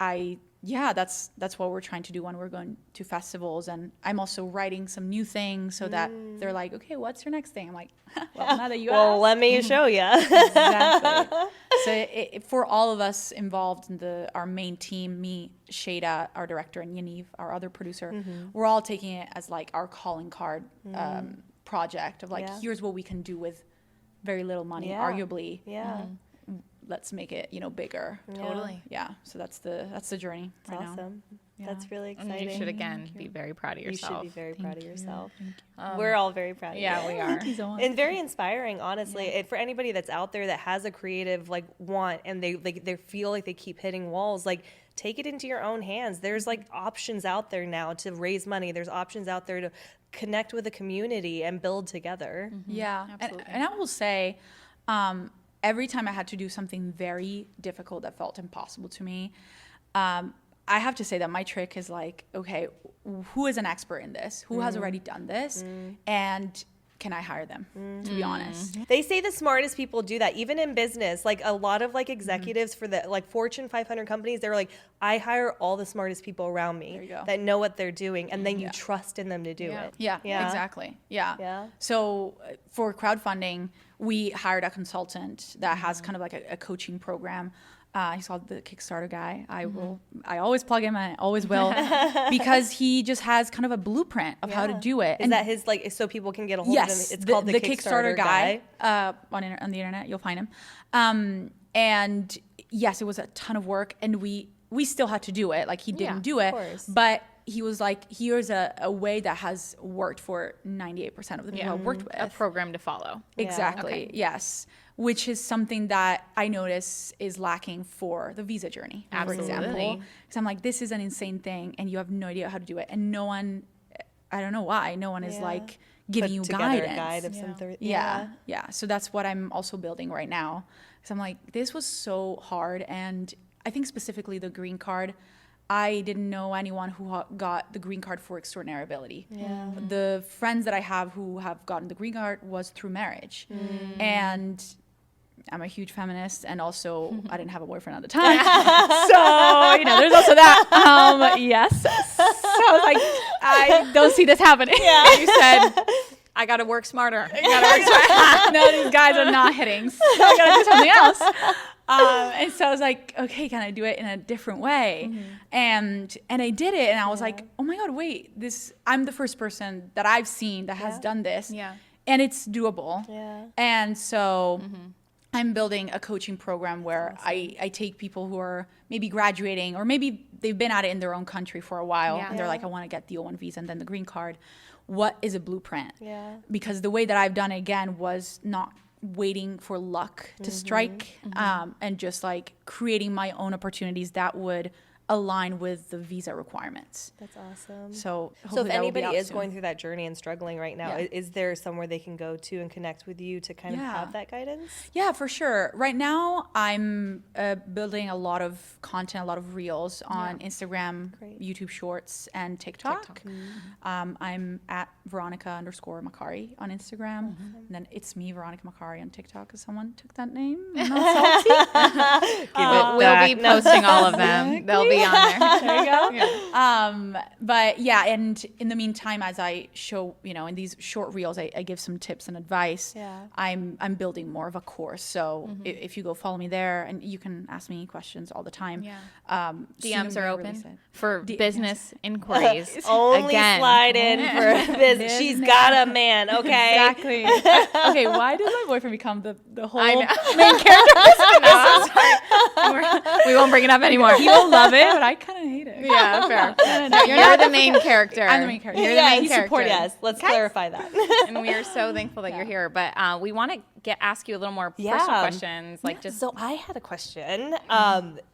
that's what we're trying to do when we're going to festivals. And I'm also writing some new things so that they're like, okay, what's your next thing? I'm like, well, now that you Well, asked. let me show you. Exactly. So for all of us involved in our main team, me, Shada, our director, and Yaniv, our other producer, we're all taking it as like our calling card project of like, here's what we can do with very little money, arguably. Yeah. Let's make it, bigger. Totally. Yeah. So that's the journey right now. Awesome. That's really And exciting. you should, again, be very proud of yourself. You should be very proud of yourself. Thank We're all very proud of you. Yeah, we are. And very inspiring, honestly. And for anybody that's out there that has a creative want and they feel like they keep hitting walls, like take it into your own hands. There's like options out there now to raise money. There's options out there to connect with a community and build together. Yeah, Absolutely. and I will say, every time I had to do something very difficult that felt impossible to me, I have to say that my trick is like, okay, who is an expert in this? Who has already done this? And can I hire them, to be honest? They say the smartest people do that, even in business. Like a lot of like executives for the like Fortune 500 companies, they're like, I hire all the smartest people around me There you go. that know what they're doing, and then you trust in them to do it. Yeah, Yeah. exactly. Yeah. Yeah. So for crowdfunding, we hired a consultant that has kind of like a coaching program. He's called the Kickstarter guy. I always plug him, and I always will, because he just has kind of a blueprint of how to do it. Is that his like so people can get a hold of him? Yes, It's called the Kickstarter guy. On the internet. You'll find him. And yes, it was a ton of work, and we still had to do it. Like he didn't do it, course. but he was like, here's a way that has worked for 98% of the people I've worked with. A program to follow. Exactly. Okay. Yes. Which is something that I notice is lacking for the visa journey, for example. Absolutely. Because I'm like, this is an insane thing, and you have no idea how to do it, and no one, I don't know why, no one is like giving you together guidance. a guide of some sort. Yeah. So that's what I'm also building right now. Because I'm like, this was so hard, and I think specifically the green card, I didn't know anyone who got the green card for extraordinary ability. Yeah. The friends that I have who have gotten the green card was through marriage. And I'm a huge feminist, and also I didn't have a boyfriend at the time. So, there's also that. Yes. So I was like, I don't see this happening. Yeah. You said, I got to work smarter. No, these guys are not hitting. So I got to do something else. And so I was like, okay, can I do it in a different way? And I did it, and I was like, oh my God, wait, I'm the first person that I've seen that has done this. Yeah. And it's doable. Yeah. And so I'm building a coaching program where I take people who are maybe graduating, or maybe they've been at it in their own country for a while, and they're like, I want to get the O-1 visa and then the green card. What is a blueprint? Yeah. Because the way that I've done it, again, was not waiting for luck to strike, and just like creating my own opportunities that would align with the visa requirements. That's awesome. So if hopefully that will be anybody out is soon. going through that journey and struggling right now, is there somewhere they can go to and connect with you to kind of have that guidance? Yeah, for sure. Right now, I'm building a lot of content, a lot of reels on Instagram, YouTube Shorts, and TikTok. I'm at Veronica_Maccari on Instagram. And then it's me, Veronica Maccari, on TikTok, because someone took that name. I'm not salty. We'll be posting all of them. They'll be on there. There you go. Yeah. But yeah, and in the meantime, as I show, in these short reels, I give some tips and advice. Yeah. I'm building more of a course. So if you go follow me there, and you can ask me questions all the time. Yeah. DMs soon are we'll release open it. for business inquiries. Only Again. slide in for business. She's got a man, okay? Exactly. Okay, why did my boyfriend become the whole I know. main character? No, sorry. We won't bring it up anymore. He will love it, but I kind of hate it. Yeah, fair. No, you're the main character. I'm the main character. You're the main he's character. Yes, let's clarify that. And we are so thankful that you're here. But we want to ask you a little more personal questions. Like just So I had a question.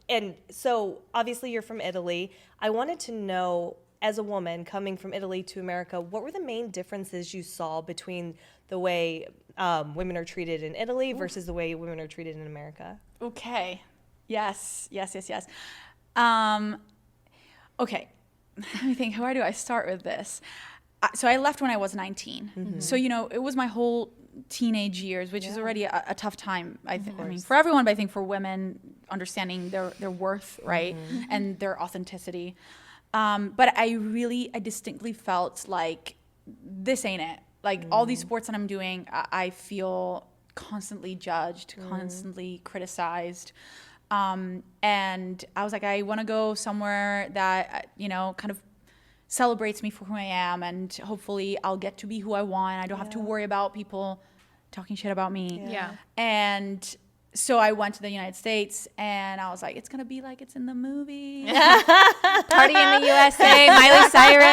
And so obviously you're from Italy. I wanted to know, as a woman coming from Italy to America, what were the main differences you saw between the way women are treated in Italy versus the way women are treated in America? Okay. Yes. Okay. Let me think. Where do I start with this? So I left when I was 19. So, it was my whole teenage years, which is already a tough time, I mean, for everyone, but I think for women, understanding their worth, right? And their authenticity. But I distinctly felt like this ain't it. Like all these sports that I'm doing, I feel constantly judged, constantly criticized. And I was like, I want to go somewhere that, kind of celebrates me for who I am, and hopefully I'll get to be who I want. I don't have to worry about people talking shit about me. Yeah. And so I went to the United States, and I was like, it's gonna be like it's in the movie. Party in the USA, Miley Cyrus.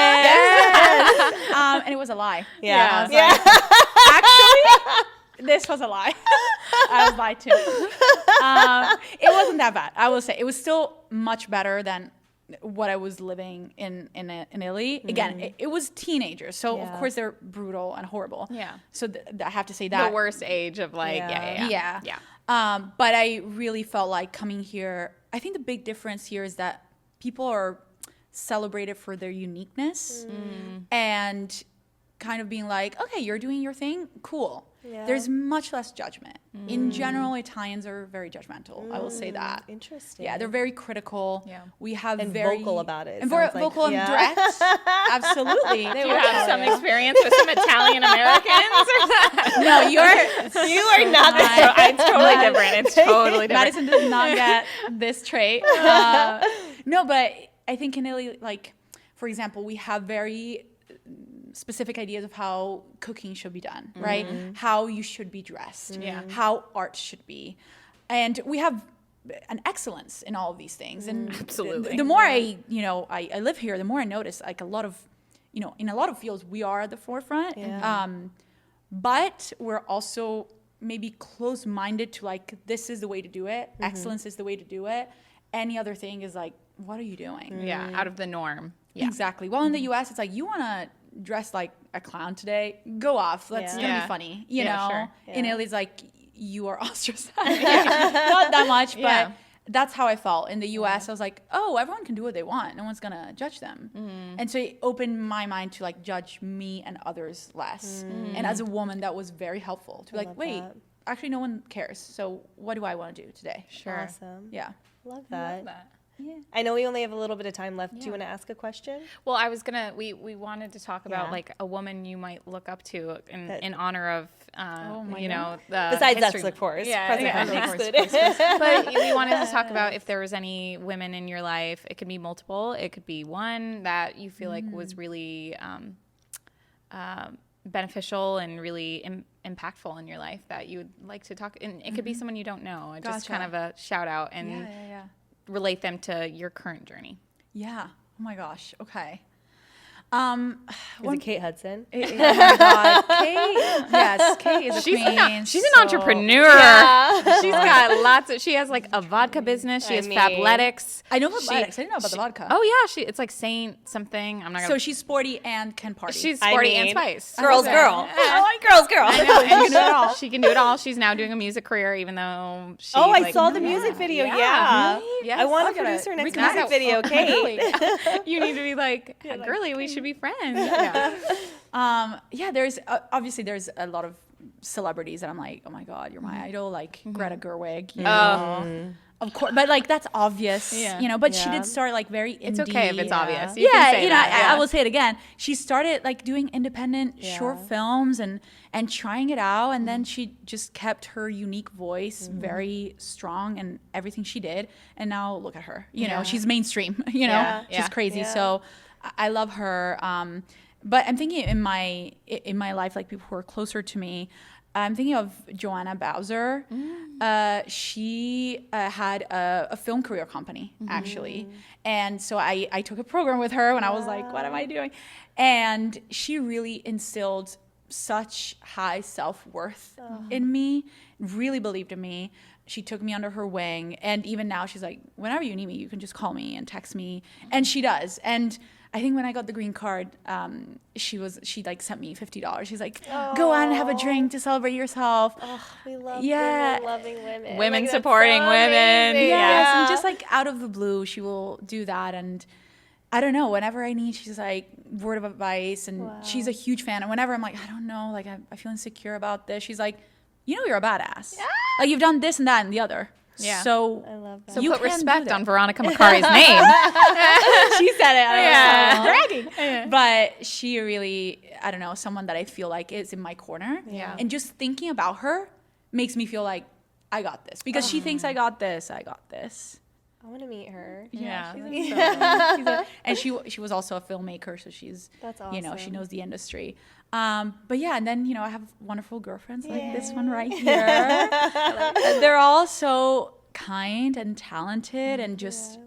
And it was a lie. Yeah. I was like, actually, this was a lie. I was lied to. It wasn't that bad. I will say it was still much better than what I was living in Italy. Again, it was teenagers, so of course they're brutal and horrible. Yeah. So I have to say that The worst age of like, yeah. But I really felt like coming here. I think the big difference here is that people are celebrated for their uniqueness and kind of being like, okay, you're doing your thing, cool. Yeah. There's much less judgment. In general, Italians are very judgmental. I will say that. Interesting. Yeah, they're very critical. Yeah. We have and very vocal about it. And vocal and direct. Absolutely. Do you have some experience with some Italian Americans? No, you are not. It's totally different. It's totally different. Madison does not get this trait. No, but I think in Italy, like, for example, we have very specific ideas of how cooking should be done, right? How you should be dressed, how art should be. And we have an excellence in all of these things. And absolutely. The more I live here, the more I notice like a lot of, in a lot of fields, we are at the forefront. Yeah. But we're also maybe close-minded to like, this is the way to do it. Excellence is the way to do it. Any other thing is like, what are you doing? Yeah, out of the norm. Yeah. Exactly. Well, in the US, it's like, you want to dress like a clown today, go off. That's gonna be funny, you know. Sure. In Italy, it's like you are ostracized. Not that much, but that's how I felt. In the US, I was like, oh, everyone can do what they want. No one's gonna judge them. And so it opened my mind to like judge me and others less. And as a woman, that was very helpful to be like, wait, actually, no one cares. So what do I want to do today? Sure. Awesome. Yeah. Love that. Love that. Yeah. I know we only have a little bit of time left. Do you want to ask a question? Well, I was gonna. We wanted to talk about like a woman you might look up to in honor of, the besides history. us, of course. But we wanted to talk about if there was any women in your life. It could be multiple. It could be one that you feel like was really beneficial and really impactful in your life that you would like to talk. And it could be someone you don't know. Just kind of a shout out and relate them to your current journey. Yeah. Oh my gosh. Okay. Is it Kate Hudson? Oh my God. Kate. Yes, Kate is a queen. She's an entrepreneur. Yeah. She's got she has like a vodka business. She has Fabletics. I know Fabletics. I didn't know about the vodka. Oh yeah, it's like Saint something. I'm not gonna. So she's sporty and can party. She's sporty and spice. Girl. I like girl. I know, and she can do it all. She can do it all. She's now doing a music career, even though she. I saw the music video. Yeah. Really? Yes. I want to produce her next music video, Kate. You need to be like, girly, we should be friends. There's obviously there's a lot of celebrities that I'm like, oh my God, you're my idol, like Greta Gerwig, you know. Of course, but like that's obvious, you know. But she did start like very indie. It's okay if it's obvious. You can say that. I will say it again. She started like doing independent short films and trying it out, and then she just kept her unique voice very strong in everything she did. And now look at her. You know, she's mainstream. You know, she's crazy. Yeah. So I love her. But I'm thinking in my life, like people who are closer to me. I'm thinking of Joanna Bowser. She had a film career company, actually. And so I took a program with her when I was like, what am I doing? And she really instilled such high self-worth in me, really believed in me. She took me under her wing. And even now she's like, whenever you need me, you can just call me and text me. And she does. And I think when I got the green card, she like sent me $50. She's like, go out and have a drink to celebrate yourself. Oh, we love women loving women. Women like, supporting women. Yes, and just like out of the blue, she will do that. And I don't know, whenever I need, she's like, word of advice. And she's a huge fan. And whenever I'm like, I don't know, like I feel insecure about this, she's like, you know, you're a badass. Yeah. Like you've done this and that and the other. Yeah. So I love that. So you put respect on Veronica Maccari's name. She said it. Bragging. Yeah. But she really, I don't know, someone that I feel like is in my corner. Yeah. And just thinking about her makes me feel like I got this. Because she thinks I got this. I want to meet her. Yeah. And she was also a filmmaker, so she's, that's awesome. You know, she knows the industry. But yeah, and then, I have wonderful girlfriends like this one right here. They're all so kind and talented and just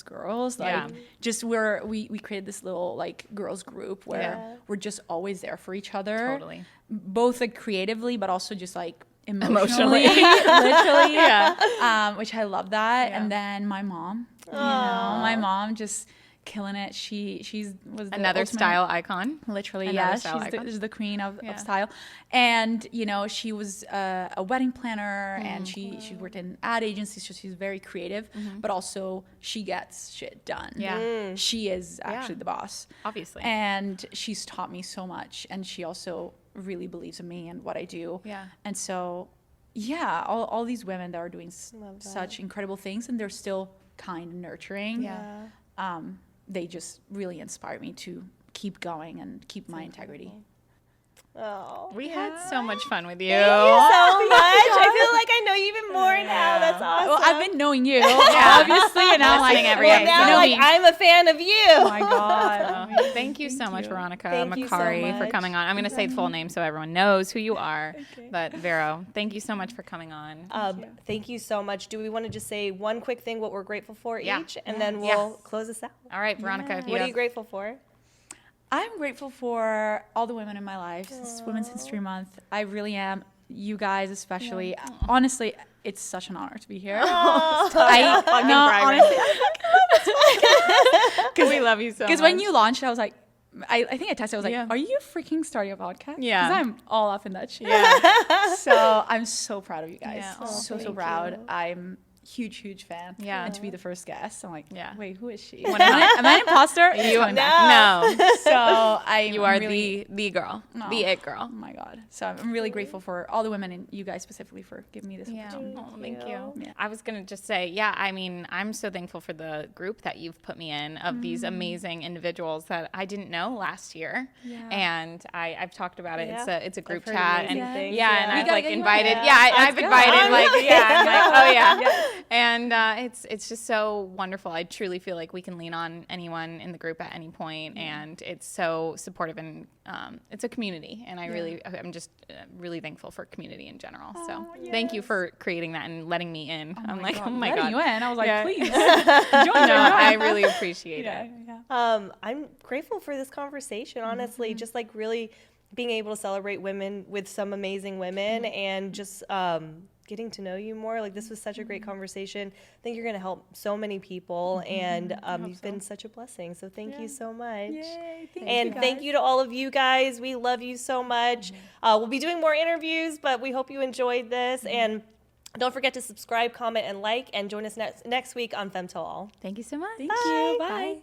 girls. Like, just we created this little, like, girls group where we're just always there for each other. Totally. Both, like, creatively, but also just, like, emotionally. Literally. Which I love that. And then my mom, my mom just killing it. She's was another style icon. Literally, she's the queen of style. And she was a wedding planner, and she worked in ad agencies, so she's very creative, but also she gets shit done. She is actually the boss, obviously, and she's taught me so much, and she also really believes in me and what I do. And so all these women that are doing such incredible things, and they're still kind and nurturing. They just really inspire me to keep going and keep my integrity. Oh, we had so much fun with you. Thank you so much. I feel like I know you even more now. That's awesome. Well, I've been knowing you, obviously, and now I'm like, I'm a fan of you. Oh my God. Thank you so much, Veronica Maccari, for coming on. I'm going to say the full name so everyone knows who you are. But Vero, thank you so much for coming on. Thank you so much. Do we want to just say one quick thing, what we're grateful for each, and then we'll close this out? All right, Veronica. What are you grateful for? I'm grateful for all the women in my life. It's Women's History Month. I really am. You guys especially. Honestly, it's such an honor to be here. Honestly, because we love you so much. Because when you launched, I was like, I think I texted. I was like, "Are you freaking starting a podcast?" Yeah, because I'm all up in that shit. Yeah. So I'm so proud of you guys. Yeah. So proud. I'm huge fan. Yeah. And to be the first guest, I'm like, wait, who is she? Am I an imposter? No. So you are really the girl, the it girl. Oh my God. So I'm really grateful for all the women and you guys specifically for giving me this opportunity. Oh, thank you. Yeah. I was going to just say, I mean, I'm so thankful for the group that you've put me in of these amazing individuals that I didn't know last year. Yeah. And I've talked about it. It's a group chat. And and I've like invited. I've invited I'm like, oh yeah. And it's just so wonderful. I truly feel like we can lean on anyone in the group at any point, and it's so supportive, and it's a community. And I'm just really thankful for community in general. So thank you for creating that and letting me in. I'm like, oh my God. You in. I was like, please join. I really appreciate it. I'm grateful for this conversation. Honestly, just like really being able to celebrate women with some amazing women, and just getting to know you more. Like, this was such a great conversation. I think you're going to help so many people, and you've been such a blessing. So thank you so much. Yay, thank you to all of you guys. We love you so much. We'll be doing more interviews, but we hope you enjoyed this. And don't forget to subscribe, comment, and like, and join us next week on Fem Tell All. Thank you so much. Thank you. Bye.